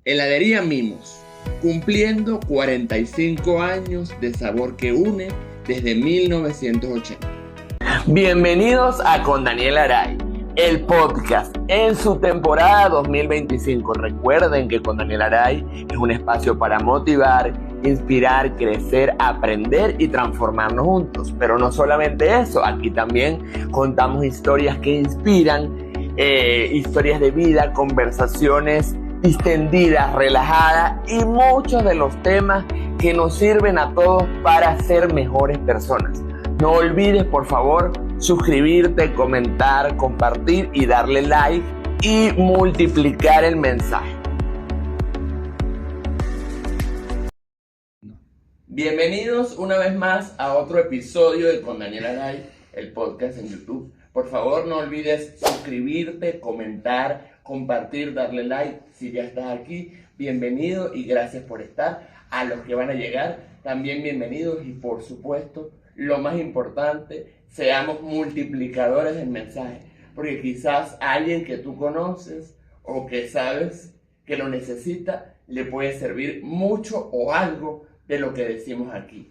Heladería Mimos, cumpliendo 45 años de sabor que une desde 1980. Bienvenidos a Con Daniel Aray, el podcast en su temporada 2025. Recuerden que Con Daniel Aray es un espacio para motivar, inspirar, crecer, aprender y transformarnos juntos. Pero no solamente eso, aquí también contamos historias que inspiran, historias de vida, conversaciones distendidas, relajadas y muchos de los temas que nos sirven a todos para ser mejores personas. No olvides, por favor, suscribirte, comentar, compartir y darle like y multiplicar el mensaje. Bienvenidos una vez más a otro episodio de Con Daniel Aray, el podcast en YouTube. Por favor, no olvides suscribirte, comentar, compartir, darle like. Si ya estás aquí, bienvenido y gracias por estar. A los que van a llegar, también bienvenidos y por supuesto, lo más importante, seamos multiplicadores del mensaje, porque quizás a alguien que tú conoces o que sabes que lo necesita, le puede servir mucho o algo de lo que decimos aquí.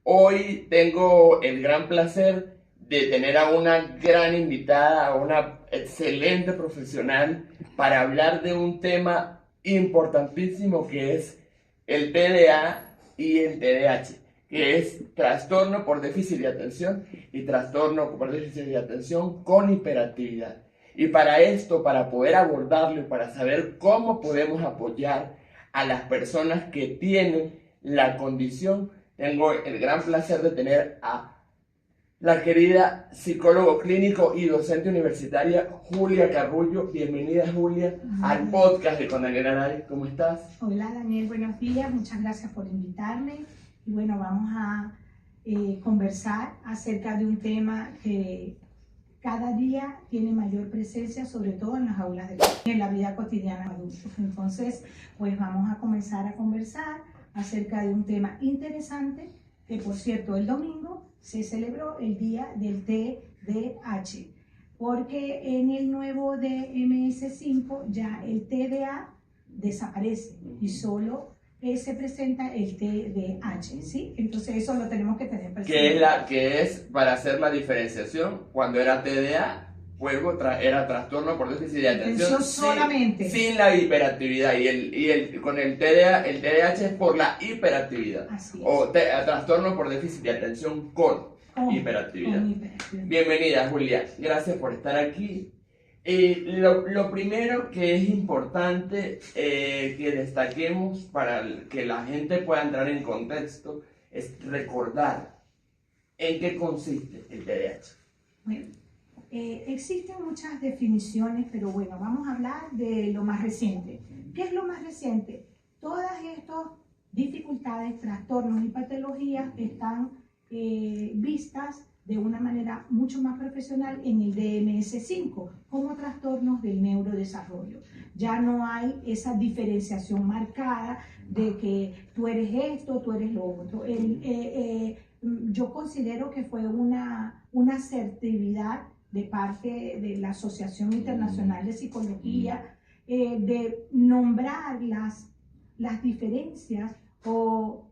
Hoy tengo el gran placer de tener a una gran invitada, a una excelente profesional, para hablar de un tema importantísimo que es el TDA y el TDAH, que es trastorno por déficit de atención y trastorno por déficit de atención con hiperactividad. Y para esto, para poder abordarlo y para saber cómo podemos apoyar a las personas que tienen la condición, tengo el gran placer de tener a la querida psicólogo clínico y docente universitaria Julia Carrullo. Bienvenida, Julia, al podcast de Con Daniel Aray. ¿Cómo estás? Hola, Daniel, buenos días. Muchas gracias por invitarme. Y bueno, vamos a conversar acerca de un tema que cada día tiene mayor presencia, sobre todo en las aulas en la vida cotidiana de adultos. Entonces, pues vamos a comenzar a conversar acerca de un tema interesante, que por cierto, el domingo se celebró el Día del TDAH, porque en el nuevo DMS-5 ya el TDA desaparece y solo se presenta el TDAH, ¿sí? Entonces eso lo tenemos que tener presente. Que es para hacer la diferenciación, cuando era TDA, era trastorno por déficit de atención solamente. Sin la hiperactividad. Con el TDA, el TDAH es por la hiperactividad. Así es. O trastorno por déficit de atención con hiperactividad. Bienvenida, Julia. Gracias por estar aquí. Lo primero que es importante que destaquemos para que la gente pueda entrar en contexto es recordar en qué consiste el TDAH. Bueno, existen muchas definiciones, pero bueno, vamos a hablar de lo más reciente. ¿Qué es lo más reciente? Todas estas dificultades, trastornos y patologías están vistas de una manera mucho más profesional en el DMS-5 como trastornos del neurodesarrollo. Ya no hay esa diferenciación marcada de que tú eres esto, tú eres lo otro. Yo considero que fue una asertividad de parte de la Asociación Internacional de Psicología de nombrar las diferencias o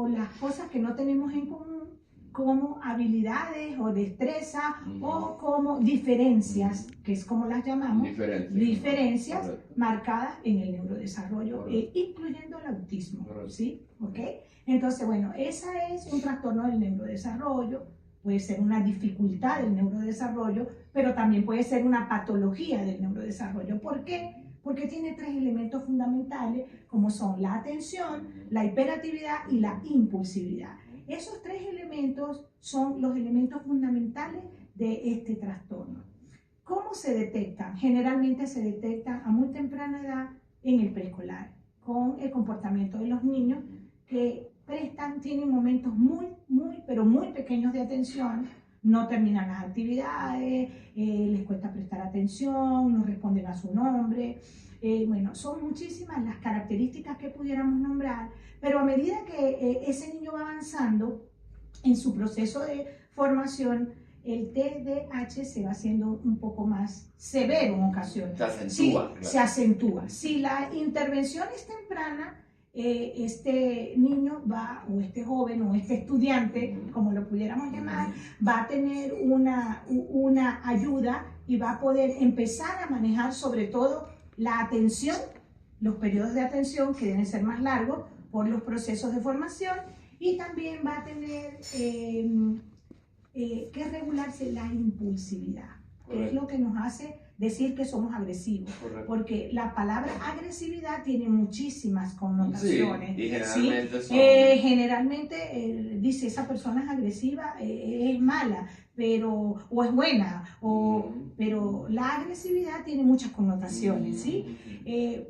las cosas que no tenemos en común como habilidades o destreza o como diferencias, que es como las llamamos, diferencias marcadas en el neurodesarrollo, incluyendo el autismo, ¿sí? ¿Okay? Entonces, bueno, esa es un trastorno del neurodesarrollo, puede ser una dificultad del neurodesarrollo, pero también puede ser una patología del neurodesarrollo. ¿Por qué? Porque tiene tres elementos fundamentales, como son la atención, la hiperactividad y la impulsividad. Esos tres elementos son los elementos fundamentales de este trastorno. ¿Cómo se detectan? Generalmente se detectan a muy temprana edad en el preescolar, con el comportamiento de los niños que tienen momentos pero muy pequeños de atención, no terminan las actividades, les cuesta prestar atención, no responden a su nombre. Bueno, son muchísimas las características que pudiéramos nombrar, pero a medida que ese niño va avanzando en su proceso de formación, el TDAH se va haciendo un poco más severo en ocasiones. Se acentúa. Sí, claro. se acentúa. Si la intervención es temprana, este niño va, o este joven, o este estudiante, como lo pudiéramos llamar, va a tener una ayuda y va a poder empezar a manejar sobre todo la atención, los periodos de atención que deben ser más largos por los procesos de formación, y también va a tener que regularse la impulsividad, que es lo que nos hace decir que somos agresivos. Correcto. Porque la palabra agresividad tiene muchísimas connotaciones. Sí, y generalmente son... generalmente dice esa persona es agresiva, es mala, o es buena, pero la agresividad tiene muchas connotaciones, ¿sí?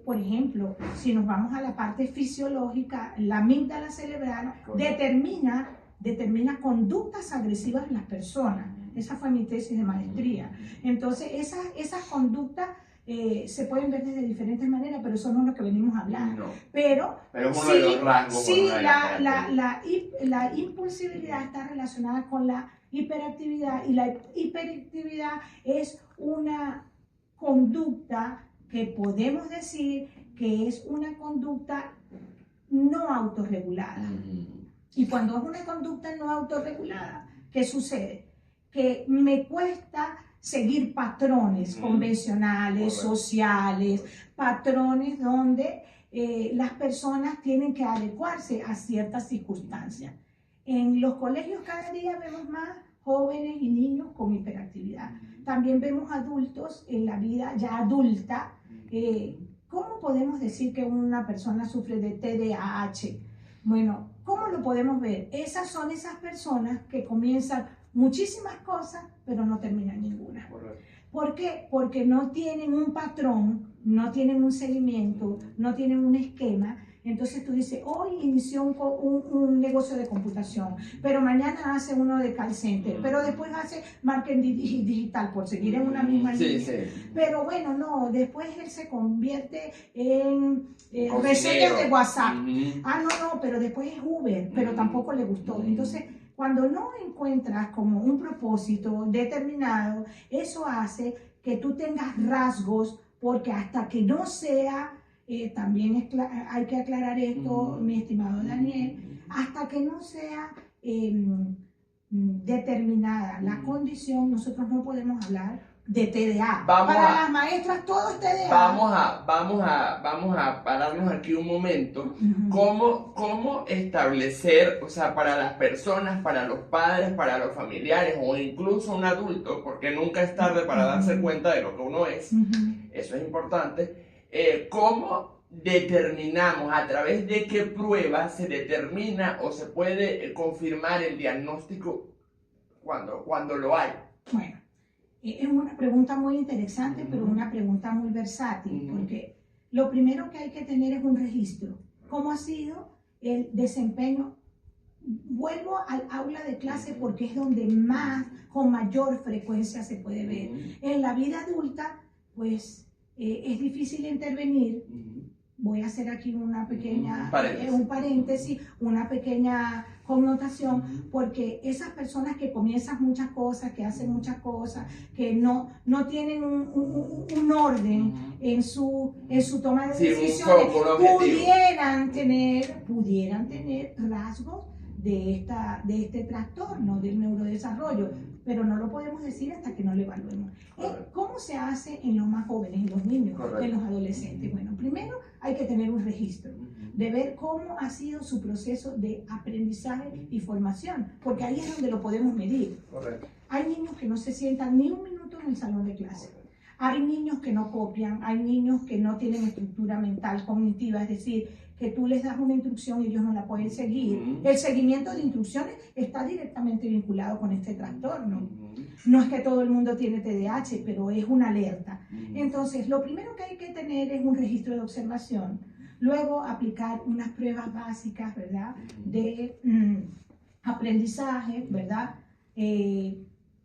Por ejemplo, si nos vamos a la parte fisiológica, la amígdala cerebral determina conductas agresivas en las personas. Esa fue mi tesis de maestría. Entonces, esas conductas se pueden ver de diferentes maneras, pero eso no es lo que venimos a hablar. No. Pero es uno sí, de los rasgos. sí, la la impulsividad está relacionada con la hiperactividad, y la hiperactividad es una conducta que podemos decir que es una conducta no autorregulada. Y cuando es una conducta no autorregulada, ¿qué sucede? Que me cuesta seguir patrones convencionales, sociales, patrones donde las personas tienen que adecuarse a ciertas circunstancias. En los colegios cada día vemos más jóvenes y niños con hiperactividad. También vemos adultos en la vida ya adulta. ¿Cómo podemos decir que una persona sufre de TDAH? Bueno, ¿cómo lo podemos ver? Esas son esas personas que comienzan muchísimas cosas, pero no terminan ninguna. Correcto. ¿Por qué? Porque no tienen un patrón, no tienen un seguimiento, no tienen un esquema. Entonces tú dices, hoy inició un negocio de computación, pero mañana hace uno de call center, pero después hace marketing digital, por seguir en una misma línea. Sí. Pero bueno, no, después él se convierte en reseñas de WhatsApp. No, pero después es Uber, pero tampoco le gustó. Entonces, cuando no encuentras como un propósito determinado, eso hace que tú tengas rasgos, porque hasta que no sea... también hay que aclarar esto, mi estimado Daniel, hasta que no sea determinada la condición, nosotros no podemos hablar de TDA. Las maestras todo es TDA. Vamos a pararnos aquí un momento. ¿Cómo establecer, o sea, para las personas, para los padres, para los familiares o incluso un adulto, porque nunca es tarde para darse cuenta de lo que uno es, eso es importante. ¿Cómo determinamos, a través de qué pruebas se determina o se puede confirmar el diagnóstico cuando lo hay? Bueno, es una pregunta muy interesante, pero una pregunta muy versátil, porque lo primero que hay que tener es un registro. ¿Cómo ha sido el desempeño? Vuelvo al aula de clase porque es donde con mayor frecuencia se puede ver. En la vida adulta, pues, es difícil intervenir. Voy a hacer aquí una pequeña, un paréntesis, una pequeña connotación, porque esas personas que comienzan muchas cosas, que hacen muchas cosas, que no tienen un orden en su toma de decisiones, pudieran tener rasgos de este trastorno del neurodesarrollo, pero no lo podemos decir hasta que no lo evaluemos. ¿Cómo se hace en los más jóvenes, en los niños, en los adolescentes? Bueno, primero hay que tener un registro de ver cómo ha sido su proceso de aprendizaje y formación, porque ahí es donde lo podemos medir. Hay niños que no se sientan ni un minuto en el salón de clase. Hay niños que no copian, hay niños que no tienen estructura mental cognitiva, es decir, que tú les das una instrucción y ellos no la pueden seguir. El seguimiento de instrucciones está directamente vinculado con este trastorno. No es que todo el mundo tiene TDAH, pero es una alerta. Entonces, lo primero que hay que tener es un registro de observación. Luego, aplicar unas pruebas básicas, ¿verdad?, de aprendizaje, ¿verdad?,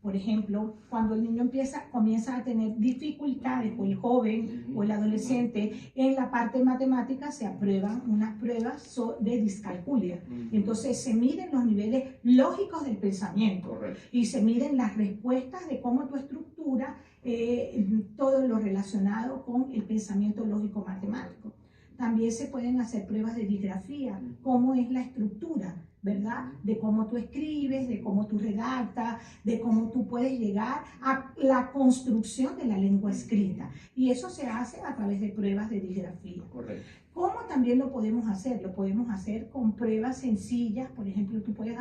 Por ejemplo, cuando el niño comienza a tener dificultades, o el joven o el adolescente, en la parte matemática se aprueban unas pruebas de discalculia. Entonces se miden los niveles lógicos del pensamiento. Correcto. Y se miden las respuestas de cómo tu estructura, todo lo relacionado con el pensamiento lógico matemático. También se pueden hacer pruebas de disgrafía, cómo es la estructura, ¿verdad? De cómo tú escribes, de cómo tú redactas, de cómo tú puedes llegar a la construcción de la lengua escrita. Y eso se hace a través de pruebas de disgrafía. Correcto. ¿Cómo también lo podemos hacer? Lo podemos hacer con pruebas sencillas. Por ejemplo, tú puedes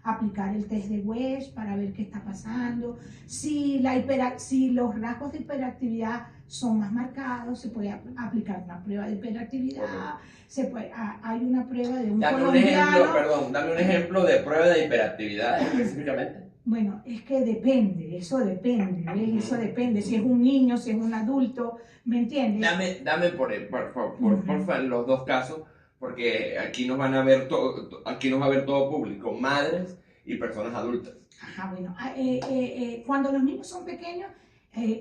aplicar el test de Welch para ver qué está pasando. Si los rasgos de hiperactividad son más marcados, se puede aplicar una prueba de hiperactividad. Hay una prueba de un colombiano. Dame un ejemplo de prueba de hiperactividad específicamente. Bueno, es que depende, eso depende, ¿ves? Eso depende, si es un niño, si es un adulto, ¿me entiendes? Dame por favor, los dos casos, porque aquí nos van a ver aquí nos va a ver todo público, madres y personas adultas. Ajá, bueno, cuando los niños son pequeños,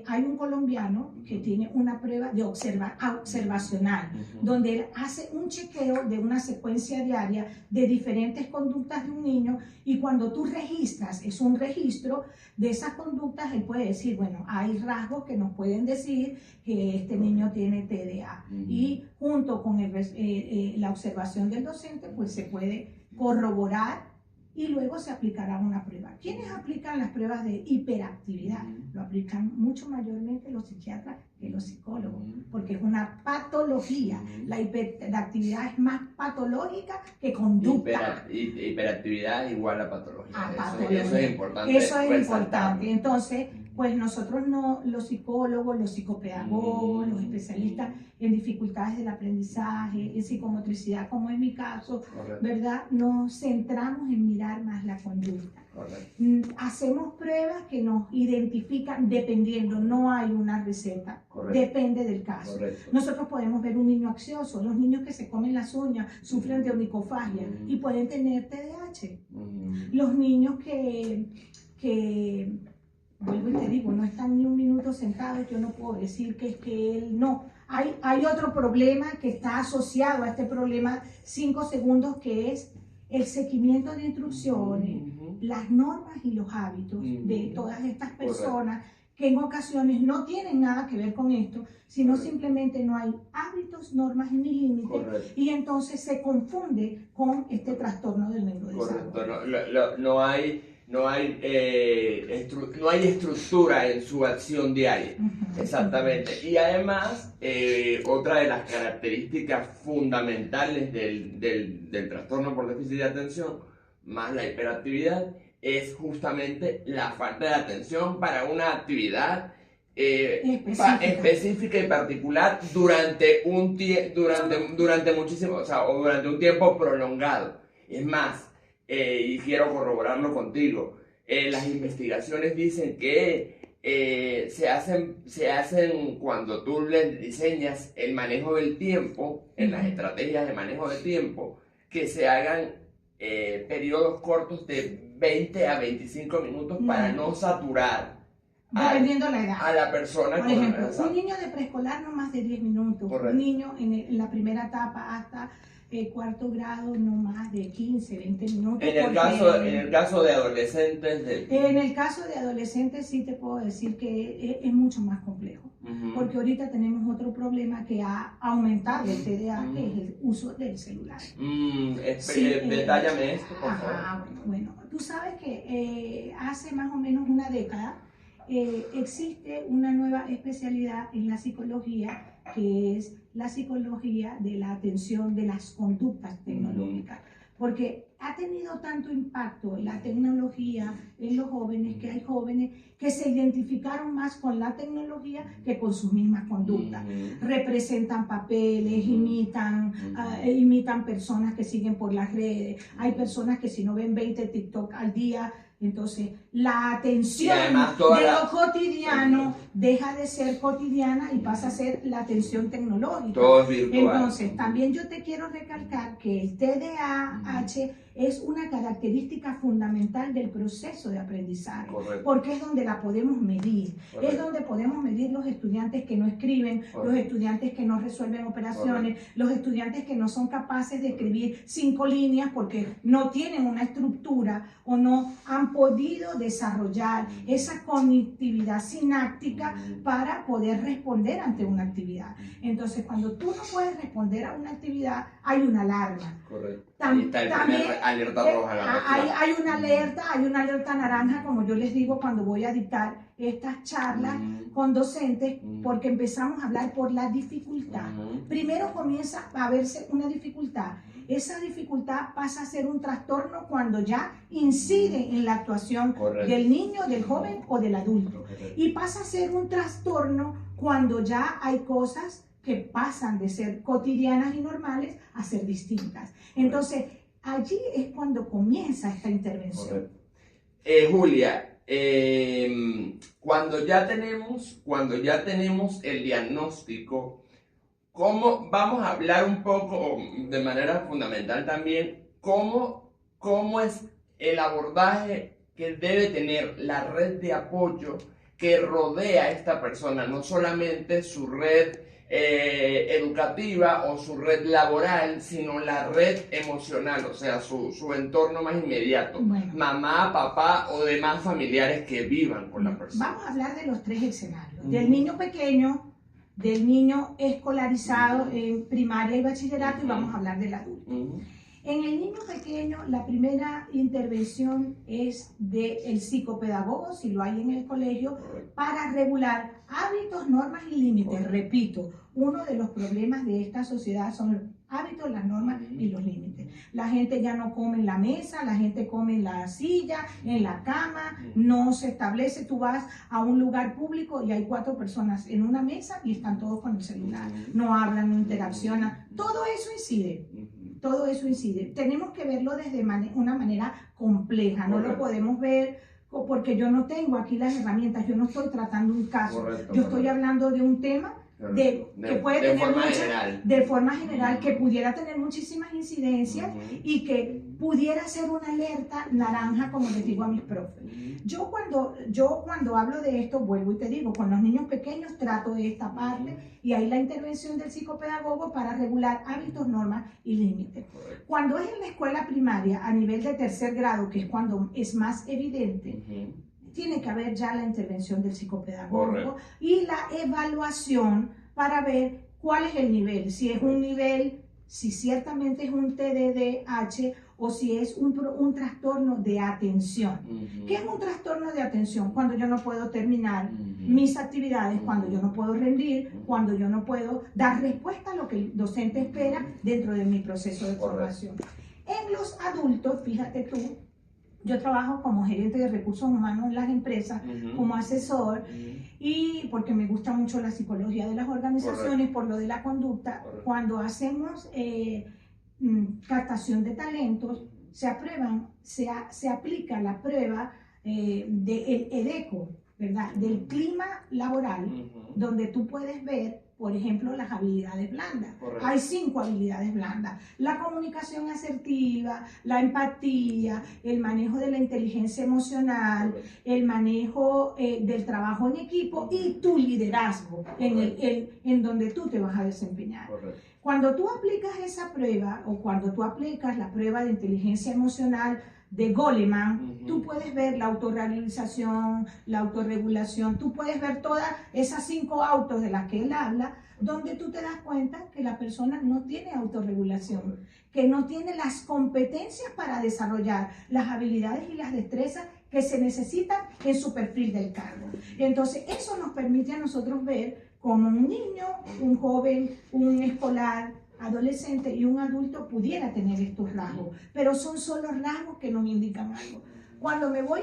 hay un colombiano que tiene una prueba de observacional, donde él hace un chequeo de una secuencia diaria de diferentes conductas de un niño, y cuando tú registras, es un registro de esas conductas, él puede decir, bueno, hay rasgos que nos pueden decir que este niño tiene TDA, y junto con la observación del docente, pues se puede corroborar, y luego se aplicará una prueba. ¿Quiénes aplican las pruebas de hiperactividad? Lo aplican mucho mayormente los psiquiatras que los psicólogos, porque es una patología. La hiperactividad es más patológica que conducta. Hiperactividad igual a patología. Patología. Eso es importante. Eso es importante. Entonces, pues nosotros los psicólogos, los psicopedagogos, los especialistas en dificultades del aprendizaje, en psicomotricidad, como en mi caso, correcto, ¿verdad? Nos centramos en mirar más la conducta. Correcto. Hacemos pruebas que nos identifican dependiendo, no hay una receta, correcto, depende del caso. Correcto. Nosotros podemos ver un niño ansioso, los niños que se comen las uñas sufren de onicofagia y pueden tener TDAH. Los niños que vuelvo y te digo, no están ni un minuto sentados, yo no puedo decir que es que él no. Hay otro problema que está asociado a este problema 5 segundos, que es el seguimiento de instrucciones, las normas y los hábitos de todas estas personas, que en ocasiones no tienen nada que ver con esto, sino simplemente no hay hábitos, normas ni límites, y entonces se confunde con este trastorno del neurodesarrollo. Correcto, no hay estructura en su acción diaria. Exactamente. Y además, otra de las características fundamentales del trastorno por déficit de atención, más la hiperactividad, es justamente la falta de atención para una actividad específica y particular durante un tiempo prolongado. Es más, y quiero corroborarlo contigo, las investigaciones dicen que se hacen cuando tú les diseñas el manejo del tiempo, en las estrategias de manejo del tiempo, que se hagan periodos cortos de 20 a 25 minutos para no saturar dependiendo la edad a la persona. Por ejemplo, un niño de preescolar no más de 10 minutos, correcto, un niño en la primera etapa hasta cuarto grado no más de 15, 20 minutos. En el caso de adolescentes... En el caso de adolescentes sí te puedo decir que es mucho más complejo, porque ahorita tenemos otro problema que ha aumentado el TDA, que es el uso del celular. Detállame esto, por favor. Bueno, tú sabes que hace más o menos una década existe una nueva especialidad en la psicología, que es la psicología de la atención de las conductas tecnológicas, porque ha tenido tanto impacto la tecnología en los jóvenes, que hay jóvenes que se identificaron más con la tecnología que con sus mismas conductas. Representan papeles, imitan personas que siguen por las redes. Hay personas que si no ven 20 TikTok al día, entonces la atención de lo cotidiano deja de ser cotidiana y pasa a ser la atención tecnológica. Todo es virtual. Entonces, también yo te quiero recalcar que el TDAH es una característica fundamental del proceso de aprendizaje, Correcto. porque es donde la podemos medir. Correcto. Es donde podemos medir los estudiantes que no escriben, Correcto. los estudiantes que no resuelven operaciones, los estudiantes que no son capaces de escribir 5 líneas porque no tienen una estructura o no han podido desarrollar esa conectividad sináptica para poder responder ante una actividad. Entonces, cuando tú no puedes responder a una actividad, hay una alarma. Correcto. Tam- Ahí está el también, primer alerta roja. hay una alerta naranja, como yo les digo cuando voy a dictar estas charlas con docentes, porque empezamos a hablar por la dificultad. Primero comienza a verse una dificultad. Esa dificultad pasa a ser un trastorno cuando ya incide en la actuación Correcto. del niño, del joven o del adulto. Correcto. Y pasa a ser un trastorno cuando ya hay cosas que pasan de ser cotidianas y normales a ser distintas. Entonces, allí es cuando comienza esta intervención. Correcto. Julia, cuando ya tenemos el diagnóstico, ¿cómo vamos a hablar un poco, de manera fundamental también, cómo es el abordaje que debe tener la red de apoyo que rodea a esta persona, no solamente su red educativa o su red laboral, sino la red emocional, o sea, su entorno más inmediato, Bueno. mamá, papá o demás familiares que vivan con la persona? Vamos a hablar de los 3 escenarios. Del niño pequeño, del niño escolarizado en primaria y bachillerato, y vamos a hablar del adulto. En el niño pequeño, la primera intervención es del psicopedagogo, si lo hay en el colegio, para regular hábitos, normas y límites. Repito, uno de los problemas de esta sociedad son los hábitos, las normas y los límites. La gente ya no come en la mesa, la gente come en la silla, en la cama, no se establece. Tú vas a un lugar público y hay 4 personas en una mesa y están todos con el celular. No hablan, no interaccionan. Todo eso incide. Todo eso incide. Tenemos que verlo desde una manera compleja. No lo podemos ver porque yo no tengo aquí las herramientas. Yo no estoy tratando un caso. Correcto, yo estoy hablando de un tema que puede tener de forma general, que pudiera tener muchísimas incidencias y que pudiera ser una alerta naranja, como les digo a mis profes. Yo cuando hablo de esto, vuelvo y te digo, con los niños pequeños trato de esta parte y hay la intervención del psicopedagogo para regular hábitos, normas y límites. Cuando es en la escuela primaria, a nivel de 3er grado, que es cuando es más evidente, tiene que haber ya la intervención del psicopedagogo y la evaluación para ver cuál es el nivel, si es un nivel, si ciertamente es un TDAH o si es un trastorno de atención. ¿Qué es un trastorno de atención? Cuando yo no puedo terminar mis actividades, cuando yo no puedo rendir, cuando yo no puedo dar respuesta a lo que el docente espera dentro de mi proceso de formación. En los adultos, fíjate tú, yo trabajo como gerente de recursos humanos en las empresas, como asesor, y porque me gusta mucho la psicología de las organizaciones, por lo de la conducta. Cuando hacemos captación de talentos, se aplica la prueba del EDECO, ¿verdad? Del clima laboral, donde tú puedes ver, por ejemplo, las habilidades blandas. Hay 5 habilidades blandas: la comunicación asertiva, la empatía, el manejo de la inteligencia emocional, el manejo del trabajo en equipo y tu liderazgo en donde tú te vas a desempeñar. Cuando tú aplicas esa prueba, o cuando tú aplicas la prueba de inteligencia emocional de Goleman, tú puedes ver la autorrealización, la autorregulación, tú puedes ver todas esas 5 autos de las que él habla, donde tú te das cuenta que la persona no tiene autorregulación, que no tiene las competencias para desarrollar las habilidades y las destrezas que se necesitan en su perfil del cargo. Entonces, eso nos permite a nosotros ver cómo un niño, un joven, un escolar, adolescente y un adulto pudiera tener estos rasgos, pero son solo rasgos que nos indican algo. Cuando me voy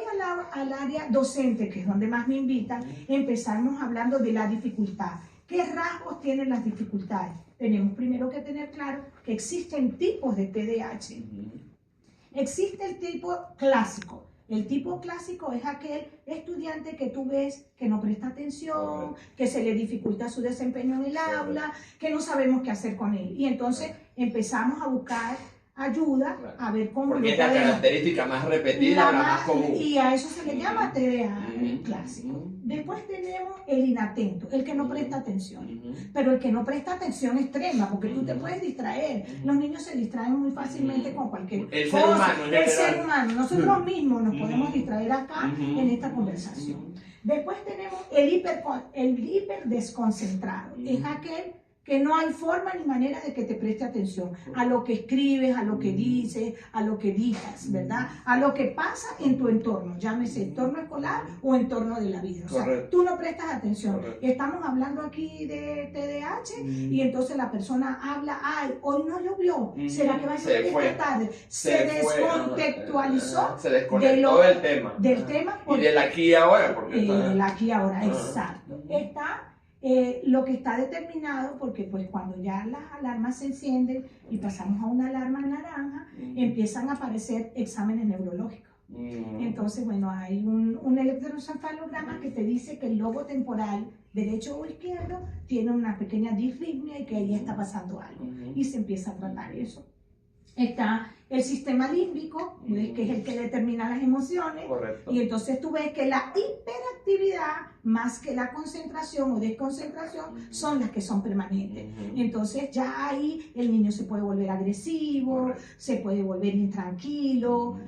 al área docente, que es donde más me invitan, empezamos hablando de la dificultad. ¿Qué rasgos tienen las dificultades? Tenemos primero que tener claro que existen tipos de TDAH. Existe el tipo clásico. El tipo clásico es aquel estudiante que tú ves que no presta atención, que se le dificulta su desempeño en el aula, que no sabemos qué hacer con él. Y entonces empezamos a buscar ayuda Claro. a ver cómo Porque lo es la podemos. característica más repetida, la más común. Y a eso se le llama TDA Ujú. clásico. Ujú. Después tenemos el inatento, el que no presta atención. Ujú. Pero el que no presta atención extrema, porque tú te puedes distraer. Los niños se distraen muy fácilmente con cualquier El ser cosa. humano, en El general. ser humano. Nosotros mismos nos podemos distraer acá Ujú. en esta conversación. Después tenemos el hiper desconcentrado. Es aquel que no hay forma ni manera de que te preste atención a lo que escribes, a lo que dices, a lo que digas, ¿verdad? A lo que pasa en tu entorno, llámese entorno escolar o entorno de la vida. O sea, Correcto. tú no prestas atención. Correcto. Estamos hablando aquí de TDAH y entonces la persona habla, ay, hoy no llovió, ¿será que va a llover esta tarde? Se descontextualizó se desconectó del tema. del tema Y del aquí y ahora, porque el aquí y ahora, Ah. exacto. Está lo que está determinado, porque pues cuando ya las alarmas se encienden y pasamos a una alarma naranja, empiezan a aparecer exámenes neurológicos. Entonces, bueno, hay un electroencefalograma que te dice que el lobo temporal derecho o izquierdo tiene una pequeña disritmia y que ahí está pasando algo. Y se empieza a tratar eso. Está el sistema límbico, que es el que determina las emociones. Correcto. Y entonces tú ves que la hiperactividad, más que la concentración o desconcentración, son las que son permanentes. Entonces ya ahí el niño se puede volver agresivo, Correcto. se puede volver intranquilo,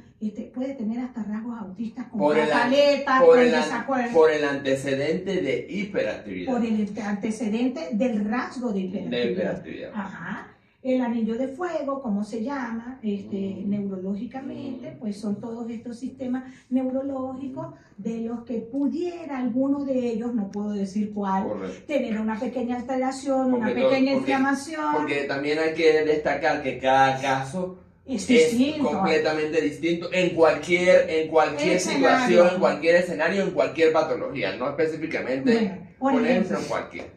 puede tener hasta rasgos autistas como Por el pataleta, por con el, desacuerdo, por el antecedente de hiperactividad. por el antecedente del rasgo de De hiperactividad. hiperactividad. Ajá. El anillo de fuego, como se llama, neurológicamente, pues son todos estos sistemas neurológicos de los que pudiera alguno de ellos, no puedo decir cuál, Correcto. tener una pequeña alteración, una Porque pequeña porque- inflamación. Porque también hay que destacar que cada caso Es es distinto. completamente distinto en cualquier Escenario. situación, en cualquier escenario, en cualquier patología, no específicamente Bueno, por con ejemplo, eso, en cualquier.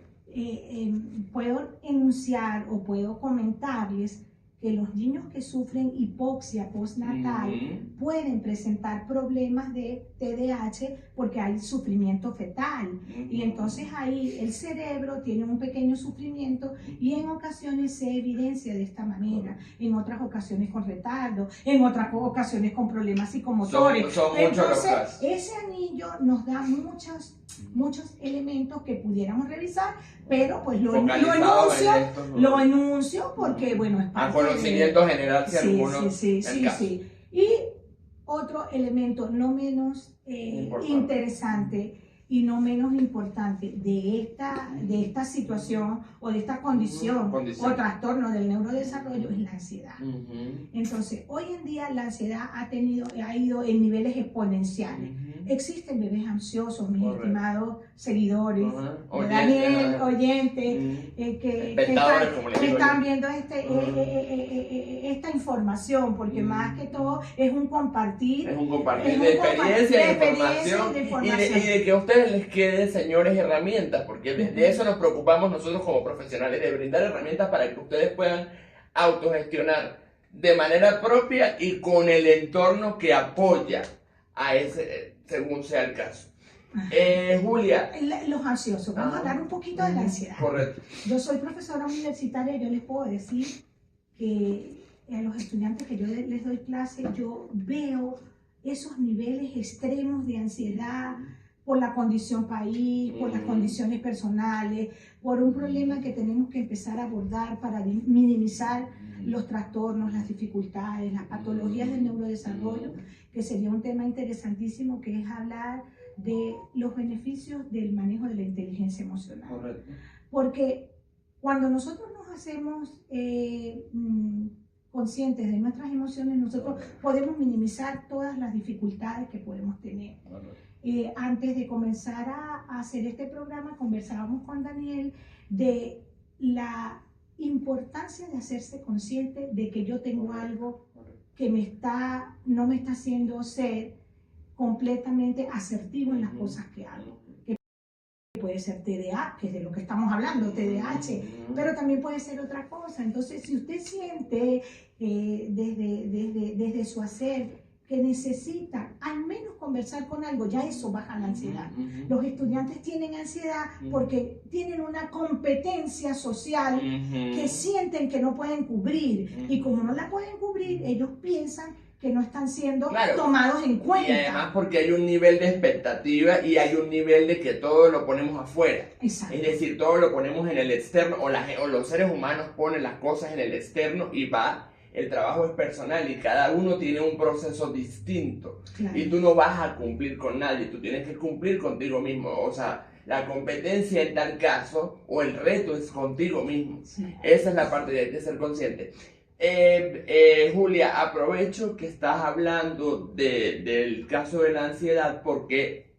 puedo enunciar o puedo comentarles que los niños que sufren hipoxia postnatal pueden presentar problemas de TDAH porque hay sufrimiento fetal. Y entonces ahí el cerebro tiene un pequeño sufrimiento y en ocasiones se evidencia de esta manera, en otras ocasiones con retardo, en otras ocasiones con problemas psicomotores. Son muchos los Entonces, casos. ese anillo nos da muchos elementos que pudiéramos revisar, pero pues lo enuncio porque, bueno, es A parte conocimiento general, si alguno sí. el caso. Y otro elemento no menos interesante y no menos importante de esta situación o de esta condición o trastorno del neurodesarrollo es la ansiedad. Entonces, hoy en día la ansiedad ha ido en niveles exponenciales. Existen bebés ansiosos, mis estimados seguidores, Daniel, oyentes, que están viendo esta información, porque más que todo es un compartir. Es un compartir de experiencia, de información y de que a ustedes les queden, señores, herramientas, porque de eso nos preocupamos nosotros como profesionales, de brindar herramientas para que ustedes puedan autogestionar de manera propia y con el entorno que apoya a ese, según sea el caso. Julia. Los ansiosos, vamos a hablar un poquito de la ansiedad. Correcto. Yo soy profesora universitaria y yo les puedo decir que a los estudiantes que yo les doy clase, yo veo esos niveles extremos de ansiedad por la condición país, por las condiciones personales, por un problema que tenemos que empezar a abordar para minimizar los trastornos, las dificultades, las patologías del neurodesarrollo, que sería un tema interesantísimo, que es hablar de los beneficios del manejo de la inteligencia emocional. Correcto. Porque cuando nosotros nos hacemos conscientes de nuestras emociones, nosotros podemos minimizar todas las dificultades que podemos tener. Antes de comenzar a hacer este programa, conversábamos con Daniel de la importancia de hacerse consciente de que yo tengo algo que no me está haciendo ser completamente asertivo en las cosas que hago. Que puede ser TDA, que es de lo que estamos hablando, TDAH, pero también puede ser otra cosa. Entonces, si usted siente desde su hacer que necesitan al menos conversar con algo, ya eso baja la ansiedad. Los estudiantes tienen ansiedad porque tienen una competencia social que sienten que no pueden cubrir, y como no la pueden cubrir, ellos piensan que no están siendo tomados en cuenta. Y además porque hay un nivel de expectativa y hay un nivel de que todo lo ponemos afuera. Exacto. Es decir, todo lo ponemos en el externo, o los seres humanos ponen las cosas en el externo y el trabajo es personal y cada uno tiene un proceso distinto. Claro. Y tú no vas a cumplir con nadie, tú tienes que cumplir contigo mismo. O sea, la competencia en tal caso, o el reto es contigo mismo. Sí. Esa es la parte de hay que ser consciente. Julia, aprovecho que estás hablando del caso de la ansiedad porque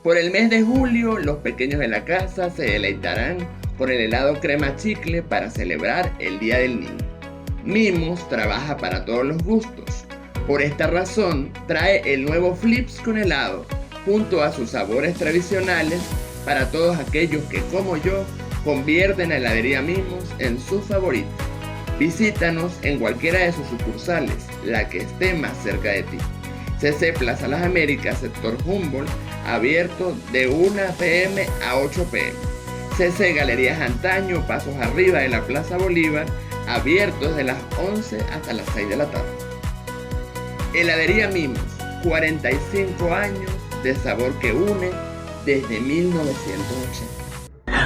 por el mes de julio los pequeños de la casa se deleitarán con el helado crema chicle para celebrar el Día del Niño. Mimos trabaja para todos los gustos. Por esta razón trae el nuevo Flips con helado junto a sus sabores tradicionales para todos aquellos que, como yo, convierten a Heladería Mimos en su favorito. Visítanos en cualquiera de sus sucursales, la que esté más cerca de ti. CC Plaza Las Américas, sector Humboldt, abierto de 1 p.m. a 8 p.m. CC Galerías Antaño, pasos arriba de la Plaza Bolívar, abierto desde las 11 hasta las 6 de la tarde. Heladería Mimos, 45 años de sabor que une desde 1980.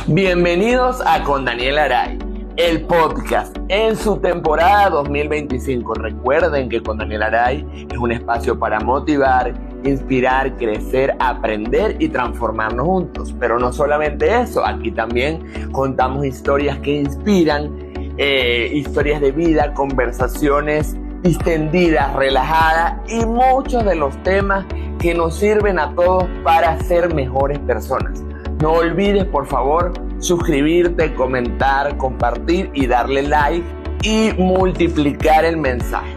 Bienvenidos a Con Daniel Aray, el podcast en su temporada 2025. Recuerden que Con Daniel Aray es un espacio para motivar, inspirar, crecer, aprender y transformarnos juntos. Pero no solamente eso, aquí también contamos historias que inspiran, historias de vida, conversaciones distendidas, relajadas y muchos de los temas que nos sirven a todos para ser mejores personas. No olvides, por favor, suscribirte, comentar, compartir y darle like y multiplicar el mensaje.